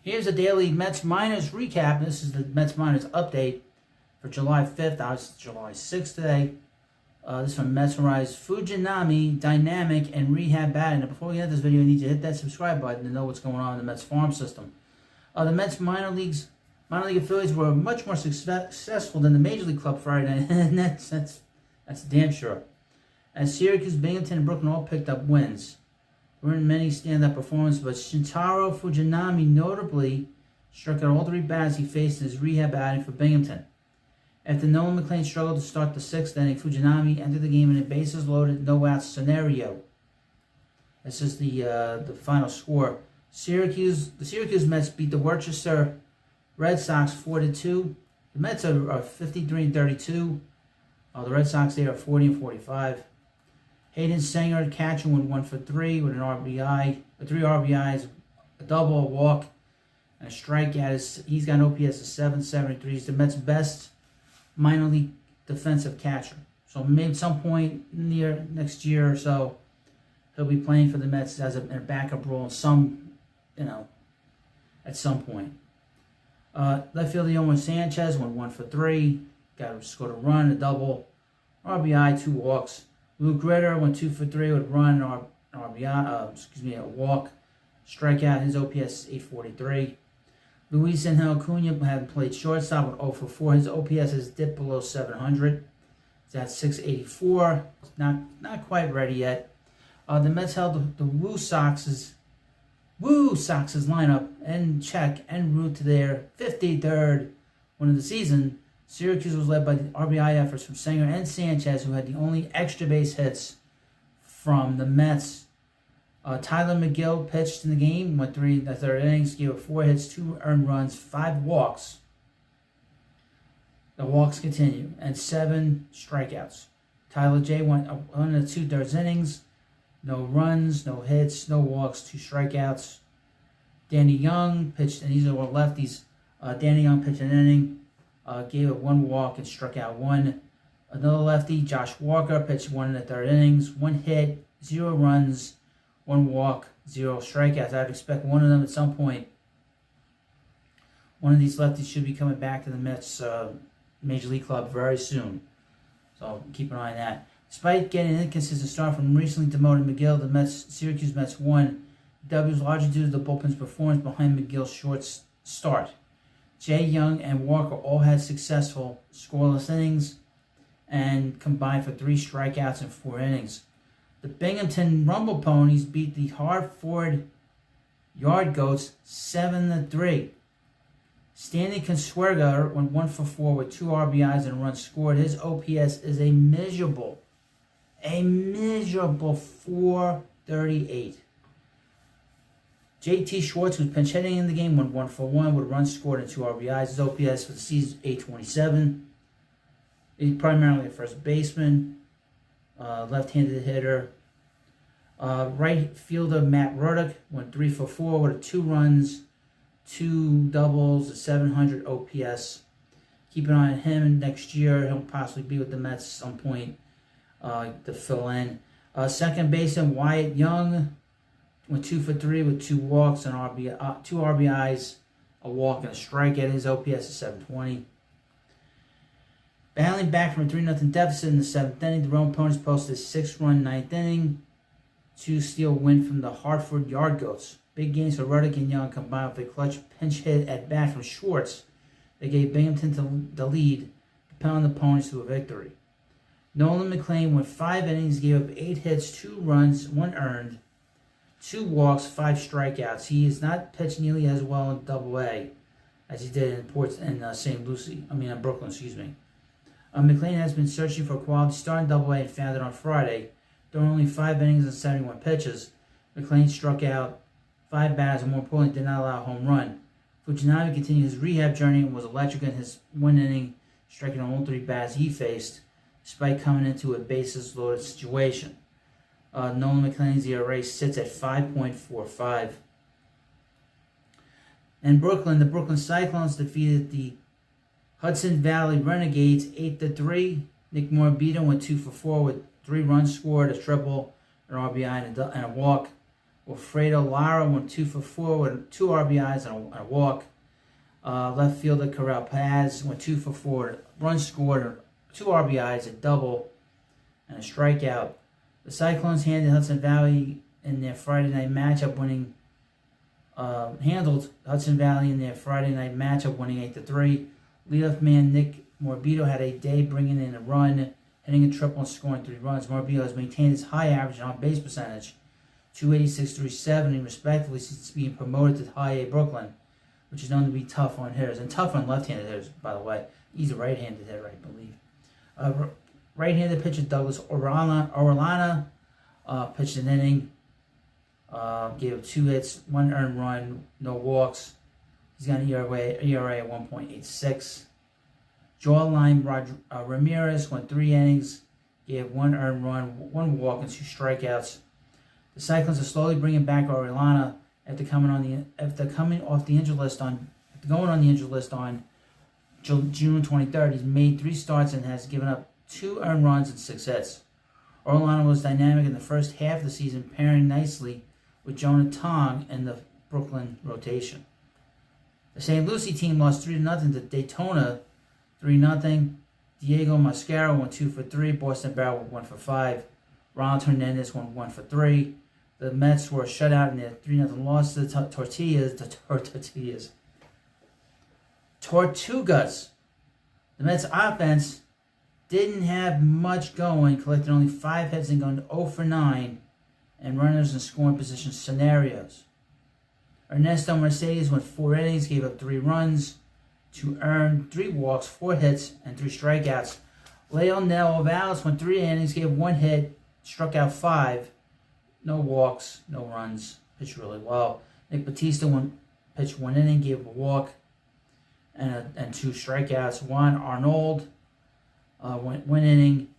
Here's a daily Mets minors recap. This is the Mets minors update for July 5th. Obviously, July 6th today. This from Mesmerized Fujinami, Dynamic, and Rehab Batting. Now, before we get this video, you need to hit that subscribe button to know what's going on in the Mets farm system. The Mets minor league affiliates were much more successful than the Major League Club Friday night, and that's damn sure. As Syracuse, Binghamton, and Brooklyn all picked up wins. There weren't many stand-up performances, but Shintaro Fujinami notably struck out all three batters he faced in his rehab outing for Binghamton. After Nolan McLean struggled to start the sixth inning, Fujinami entered the game in a bases-loaded, no-out scenario. This is the final score. The Syracuse Mets beat the Worcester Red Sox 4-2. The Mets are 53-32. The Red Sox, they are 40-45. Hayden Sanger, catcher, went 1 for 3 with an RBI, with 3 RBIs, a double, a walk, and a strikeout. He's got an OPS of 773. He's the Mets' best minor league defensive catcher. So maybe at some point near next year or so, he'll be playing for the Mets as a backup role at some point. Left fielder Yohan Sanchez went 1 for 3, scored a run, a double, RBI, 2 walks. Luke Ritter went 2 for 3 with a run, a walk, strikeout. His OPS is 843. Luis Angel Acuna had played shortstop with 0 for 4. His OPS has dipped below 700. It's at 684. It's not quite ready yet. The Mets held the Woo Sox's lineup in check en route to their 53rd win of the season. Syracuse was led by the RBI efforts from Sanger and Sanchez, who had the only extra base hits from the Mets. Tyler McGill pitched in the game, went 3 in the third innings, gave up 4 hits, 2 earned runs, 5 walks. The walks continue, and 7 strikeouts. Tyler J went 1 2/3 innings, no runs, no hits, no walks, 2 strikeouts. Danny Young pitched, and these are all lefties. Danny Young pitched an inning. Gave up 1 walk and struck out 1. Another lefty, Josh Walker, pitched 1 in the third innings, 1 hit, 0 runs, 1 walk, 0 strikeouts. I'd expect one of them at some point. One of these lefties should be coming back to the Mets Major League Club very soon. So keep an eye on that. Despite getting an inconsistent start from recently demoted McGill, the Syracuse Mets won. The W was largely due to the bullpen's performance behind McGill's short start. Jay Young and Walker all had successful scoreless innings and combined for 3 strikeouts in 4 innings. The Binghamton Rumble Ponies beat the Hartford Yard Goats 7-3. Stanley Consuegra went 1 for 4 with 2 RBIs and a run scored. His OPS is a miserable 438. JT Schwartz, who's pinch hitting in the game, went 1 for 1 with a run scored and 2 RBIs. His OPS for the season is 827. He's primarily a first baseman, left-handed hitter. Right fielder Matt Ruddock went 3 for 4 with 2 runs, 2 doubles, a 700 OPS. Keep an eye on him next year. He'll possibly be with the Mets at some point to fill in. Second baseman Wyatt Young went 2 for 3 with 2 walks and 2 RBIs, a walk and a strikeout. His OPS is 720. Battling back from a 3-0 deficit in the 7th inning, the Rome Ponies posted a 6-run 9th inning, 2-steal win from the Hartford Yard Goats. Big gains for Ruddock and Young combined with a clutch pinch hit at bat from Schwartz. They gave Binghamton the lead, propelling the Ponies to a victory. Nolan McLean went 5 innings, gave up 8 hits, 2 runs, 1 earned, 2 walks, 5 strikeouts. He has not pitched nearly as well in Double-A as he did in Brooklyn. McLean has been searching for a quality start in Double-A and found it on Friday. Throwing only 5 innings and 71 pitches, McLean struck out 5 batters and, more importantly, did not allow a home run. Fujinami continued his rehab journey and was electric in his 1 inning, striking on all 3 batters he faced, despite coming into a bases-loaded situation. Nolan McLean's ERA sits at 5.45. In Brooklyn, the Brooklyn Cyclones defeated the Hudson Valley Renegades 8-3. Nick Morabito went 2 for 4 with 3 runs scored, a triple, an RBI, and a walk. Wilfredo Lara went 2 for 4 with 2 RBIs and a walk. Left fielder Corral Paz went 2 for 4. Runs scored, 2 RBIs, a double, and a strikeout. The Cyclones handled Hudson Valley in their Friday night matchup, winning 8-3. Leadoff man Nick Morbido had a day, bringing in a run, hitting a triple and scoring 3 runs. Morbido has maintained his high average on base percentage, 286, 370, respectively, since being promoted to High A Brooklyn, which is known to be tough on hitters, and tough on left-handed hitters, by the way. He's a right-handed hitter, I believe. Right-handed pitcher Douglas Orellana pitched an inning, gave up 2 hits, 1 earned run, no walks. He's got an ERA at 1.86. Jawline Ramirez went 3 innings, gave 1 earned run, 1 walk, and 2 strikeouts. The Cyclones are slowly bringing back Orellana after going on the injured list on June 23rd. He's made 3 starts and has given up 2 earned runs and 6 hits. Orellana was dynamic in the first half of the season, pairing nicely with Jonah Tong in the Brooklyn rotation. The St. Lucie team lost 3-0 to Daytona, 3-0. Diego Mascaro went 2 for 3. Boston Barrel went 1 for 5. Ronald Hernandez went 1 for 3. The Mets were shut out in their 3-0 loss to the Tortugas. The Mets offense didn't have much going, collected only 5 hits and going 0 for 9 and runners in scoring position scenarios. Ernesto Mercedes went 4 innings, gave up 3 runs, 2 earned, 3 walks, 4 hits, and 3 strikeouts. Leonel Valles went 3 innings, gave 1 hit, struck out 5, no walks, no runs, pitched really well. Nick Batista pitched 1 inning, gave a walk, and 2 strikeouts. Juan Arnold went 1 inning,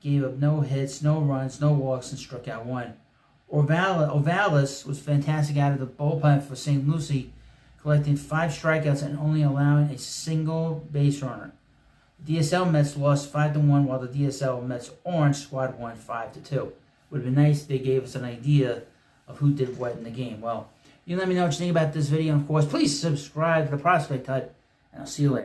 gave up no hits, no runs, no walks, and struck out 1. Ovalis was fantastic out of the bullpen for St. Lucie, collecting 5 strikeouts and only allowing a single base runner. The DSL Mets lost 5-1, while the DSL Mets Orange squad won 5-2. Would have been nice if they gave us an idea of who did what in the game. Well, you let me know what you think about this video, and of course, please subscribe to the Prospect Hut, and I'll see you later.